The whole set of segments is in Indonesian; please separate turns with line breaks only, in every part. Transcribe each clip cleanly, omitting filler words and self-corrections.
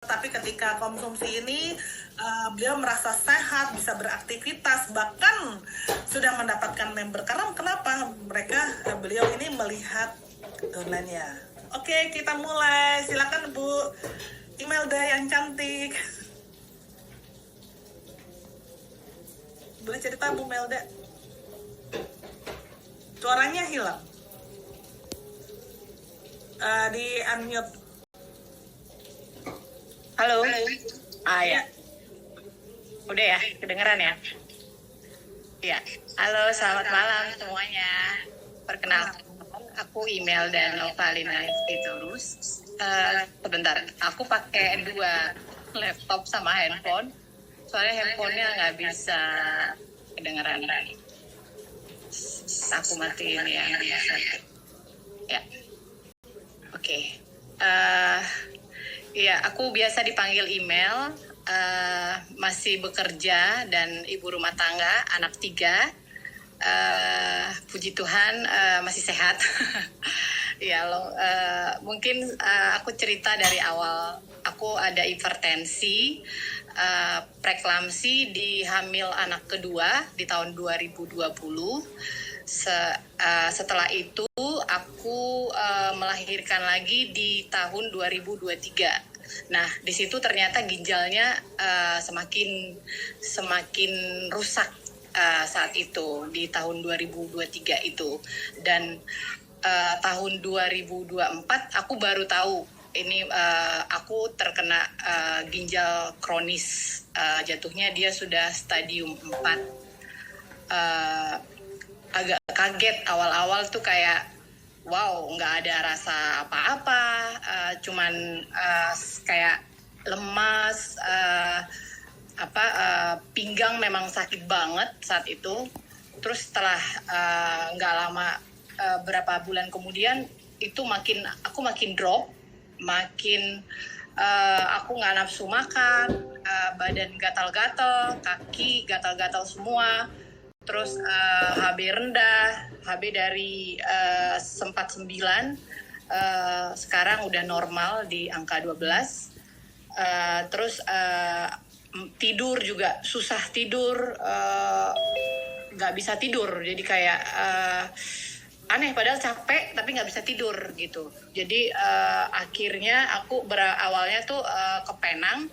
Tapi ketika konsumsi ini beliau merasa sehat, bisa beraktivitas, bahkan sudah mendapatkan member. Karena kenapa? Beliau ini melihat online-nya. Oke, kita mulai. Silakan Bu Imelda yang cantik. Boleh cerita Bu Melda? Suaranya hilang. Di unmute.
Halo. Ya. Udah ya, kedengeran ya? Ya. Halo, selamat malam semuanya. Perkenalkan, aku Imelda Novalina Fiturus. Sebentar, aku pakai 2 laptop sama handphone. Soalnya handphonenya nggak bisa kedengeran. Aku matiin yang satu. Ya. Oke. Ya, aku biasa dipanggil Email, masih bekerja dan ibu rumah tangga, anak 3. Puji Tuhan masih sehat. Ya, mungkin aku cerita dari awal. Aku ada hipertensi, preeklamsi di hamil anak kedua di tahun 2020. Setelah itu aku melahirkan lagi di tahun 2023. Nah, di situ ternyata ginjalnya semakin rusak saat itu di tahun 2023 itu. Dan tahun 2024 aku baru tahu ini aku terkena ginjal kronis. Jatuhnya dia sudah stadium 4. Agak kaget awal-awal tuh, kayak wow, nggak ada rasa apa-apa, cuman kayak lemas, pinggang memang sakit banget saat itu. Terus setelah nggak lama, berapa bulan kemudian itu aku makin drop, aku nggak nafsu makan, badan gatal-gatal, kaki gatal-gatal semua. Terus HB rendah, HB dari sempat 9, sekarang udah normal di angka 12. Terus tidur juga susah tidur, nggak bisa tidur. Jadi kayak aneh, padahal capek tapi nggak bisa tidur gitu. Jadi akhirnya aku awalnya tuh ke Penang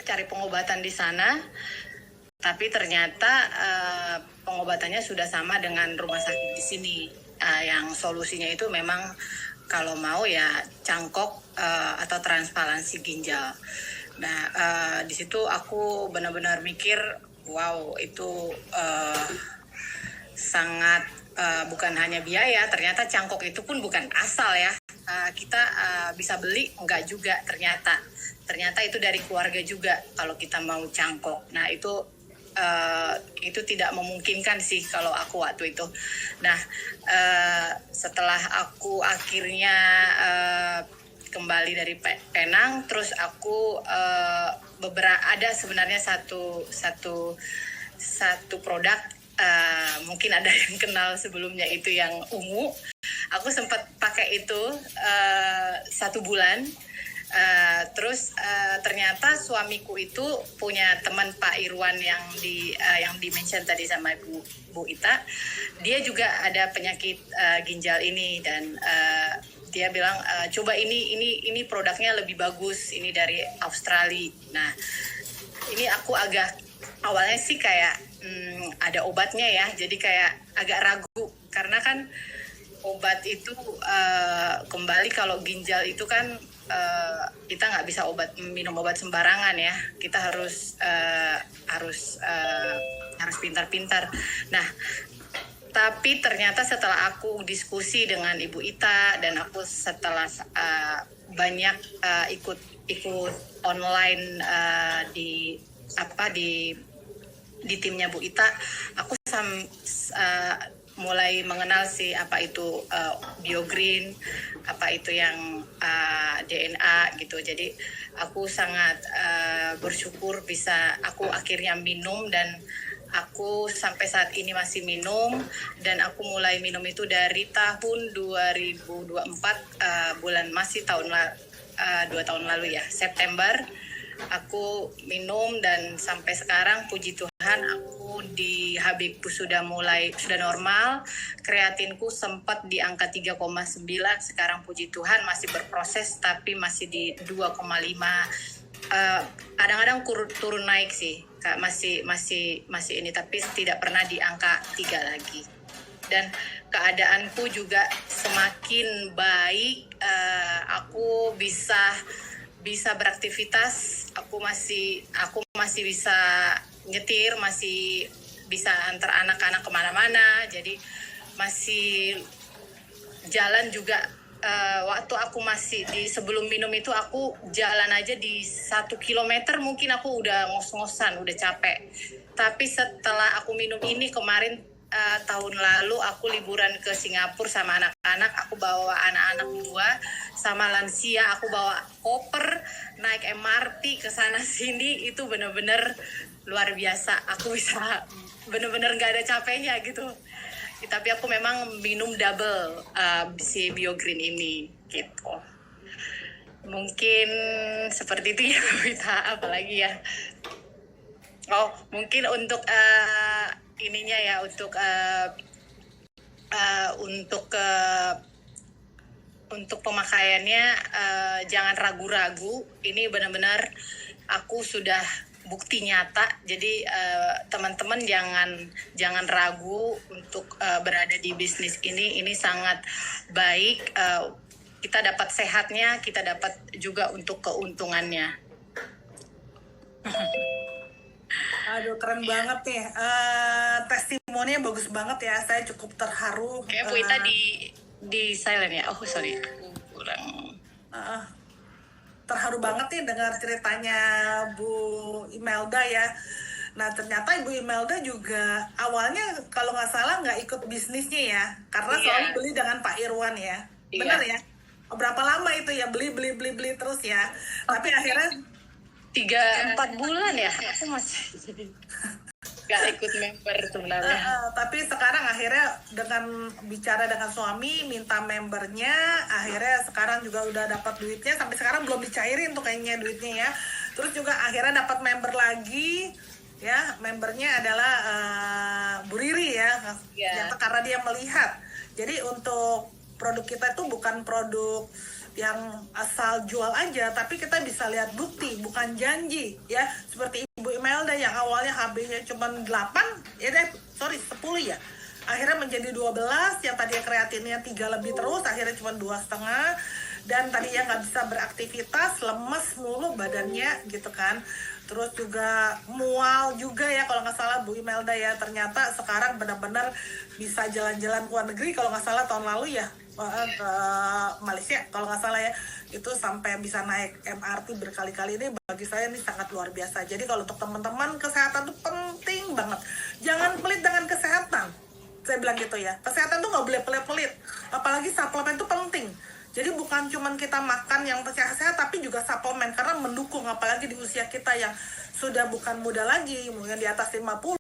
cari pengobatan di sana. Tapi ternyata pengobatannya sudah sama dengan rumah sakit di sini. Yang solusinya itu memang kalau mau ya cangkok atau transplantasi ginjal. Nah, di situ aku benar-benar mikir, wow, itu sangat bukan hanya biaya. Ternyata cangkok itu pun bukan asal ya. Kita bisa beli, enggak juga ternyata. Ternyata itu dari keluarga juga kalau kita mau cangkok. Nah, itu tidak memungkinkan sih kalau aku waktu itu. Nah, setelah aku akhirnya kembali dari Penang, terus aku ada sebenarnya satu produk, mungkin ada yang kenal sebelumnya, itu yang ungu. Aku sempat pakai itu 1 bulan. Terus ternyata suamiku itu punya teman Pak Irwan yang di mention tadi sama Bu Ita. Dia juga ada penyakit ginjal ini, dan dia bilang coba ini produknya lebih bagus, ini dari Australia. Nah, ini aku agak awalnya sih kayak ada obatnya ya, jadi kayak agak ragu karena kan obat itu kembali kalau ginjal itu kan kita nggak bisa minum obat sembarangan ya. Kita harus pintar-pintar. Nah, tapi ternyata setelah aku diskusi dengan Ibu Ita, dan aku setelah banyak ikut online di timnya Bu Ita, aku mulai mengenal apa itu BioGreen, apa itu yang DNA gitu. Jadi aku sangat bersyukur aku akhirnya minum, dan aku sampai saat ini masih minum. Dan aku mulai minum itu dari tahun 2024, masih tahun 2 tahun lalu ya, September aku minum dan sampai sekarang puji Tuhan aku di HB-ku sudah normal. Kreatinku sempat di angka 3,9, sekarang puji Tuhan masih berproses tapi masih di 2,5. Kadang-kadang turun naik sih, Kak, masih ini tapi tidak pernah di angka 3 lagi. Dan keadaanku juga semakin baik, aku bisa beraktivitas, aku masih bisa nyetir, masih bisa antar anak-anak kemana-mana, jadi masih jalan juga. Waktu aku masih sebelum minum itu aku jalan aja di 1 kilometer mungkin aku udah ngos-ngosan, udah capek. Tapi setelah aku minum ini kemarin, tahun lalu aku liburan ke Singapura sama anak-anak, aku bawa anak-anak 2 sama lansia, aku bawa koper, naik MRT ke sana sini, itu bener-bener luar biasa. Aku bisa bener-bener gak ada capeknya gitu. Tapi aku memang minum double si BioGreen ini gitu. Mungkin seperti itu ya, kita apalagi ya. Oh, mungkin untuk ininya ya, untuk pemakaiannya, jangan ragu-ragu. Ini benar-benar aku sudah bukti nyata. Jadi teman-teman jangan ragu untuk berada di bisnis ini. Ini sangat baik. Kita dapat sehatnya, kita dapat juga untuk keuntungannya.
Aduh, keren banget nih. Testimoninya bagus banget ya. Saya cukup terharu.
Kayak Bu Ita di silent ya. Oh sorry, aku kurang.
Terharu banget nih dengar ceritanya Bu Imelda ya. Nah ternyata Ibu Imelda juga awalnya kalau nggak salah nggak ikut bisnisnya ya, karena selalu beli dengan Pak Irwan ya. Benar ya? Berapa lama itu ya beli terus ya. Tapi akhirnya
3-4 bulan ya, aku masih gak ikut member sebenarnya.
Tapi sekarang akhirnya dengan bicara dengan suami, minta membernya, akhirnya sekarang juga udah dapat duitnya, sampai sekarang belum dicairin tuh kayaknya duitnya ya. Terus juga akhirnya dapat member lagi, ya membernya adalah Bu Riri ya, karena dia melihat. Jadi untuk produk kita itu bukan produk yang asal jual aja, tapi kita bisa lihat bukti, bukan janji ya. Seperti Ibu Imelda yang awalnya HB-nya cuma 8, 10 ya. Akhirnya menjadi 12, yang tadinya kreatinnya 3 lebih terus, akhirnya cuma 2,5. Dan tadinya nggak bisa beraktivitas, lemes mulu badannya gitu kan. Terus juga mual juga ya kalau nggak salah Bu Imelda ya. Ternyata sekarang benar-benar bisa jalan-jalan ke luar negeri, kalau nggak salah tahun lalu ya, ke Malaysia kalau nggak salah ya, itu sampai bisa naik MRT berkali-kali. Ini bagi saya ini sangat luar biasa. Jadi kalau untuk teman-teman, kesehatan itu penting banget, jangan pelit dengan kesehatan, saya bilang gitu ya. Kesehatan tuh nggak boleh pelit-pelit, apalagi suplemen itu penting. Jadi bukan cuma kita makan yang sehat-sehat, tapi juga suplemen, karena mendukung, apalagi di usia kita yang sudah bukan muda lagi, mungkin di atas 50,